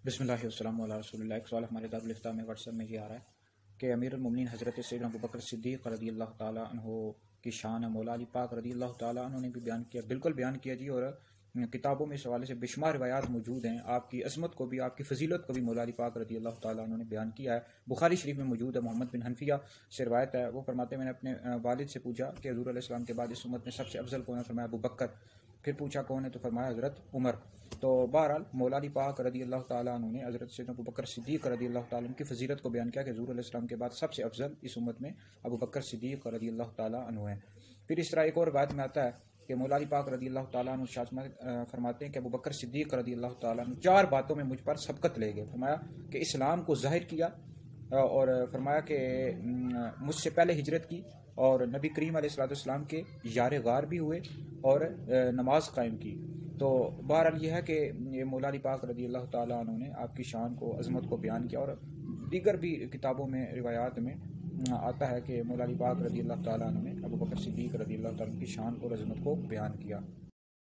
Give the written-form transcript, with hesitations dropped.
بسم اللہ والسلام علی رسول اللہ۔ ایک سوال ہمارے دارالفتہ میں واٹس ایپ میں یہ آ رہا ہے کہ امیر المومنین حضرت سیدنا ابوبکر صدیق رضی اللہ تعالیٰ عنہ کی شان مولا علی پاک رضی اللہ تعالیٰ عنہ نے بھی بیان کیا، بالکل بیان کیا جی، اور کتابوں میں اس حوالے سے بے شمار روایات موجود ہیں۔ آپ کی عظمت کو بھی، آپ کی فضیلت کو بھی مولا علی پاک رضی اللہ تعالیٰ عنہ نے بیان کیا ہے۔ بخاری شریف میں موجود ہے، محمد بن حنفیہ سے روایت ہے، وہ فرماتے ہیں میں نے اپنے والد سے پوچھا کہ حضور علیہ السلام کے بعد اس امت میں سب سے افضل کون ہے؟ فرمایا ابوبکر۔ پھر پوچھا کون ہے؟ تو فرمایا حضرت عمر۔ تو بہرحال مولا علی پاک رضی اللہ تعالیٰ عنہ نے حضرت سیدنا ابوبکر صدیق رضی اللہ تعالیٰ عنہ کی فضیلت کو بیان کیا کہ حضور علیہ السلام کے بعد سب سے افضل اس امت میں ابوبکر صدیق رضی اللہ تعالیٰ عنہ ہیں۔ پھر اس طرح ایک اور روایت میں آتا ہے کہ مولا علی پاک رضی اللہ تعالیٰ عنہ فرماتے ہیں کہ ابوبکر صدیق رضی اللہ تعالیٰ عنہ 4 باتوں میں مجھ پر سبقت لے گئے۔ فرمایا کہ اسلام کو ظاہر کیا، اور فرمایا کہ مجھ سے پہلے ہجرت کی، اور نبی کریم علیہ السلام کے یار غار بھی ہوئے، اور نماز قائم کی۔ تو بہرحال یہ ہے کہ یہ مولا علی پاک رضی اللہ تعالیٰ عنہ نے آپ کی شان کو، عظمت کو بیان کیا، اور دیگر بھی کتابوں میں، روایات میں آتا ہے کہ مولا علی پاک رضی اللہ تعالیٰ عنہ نے ابوبکر صدیق رضی اللہ تعالیٰ عنہ کی شان اور عظمت کو بیان کیا۔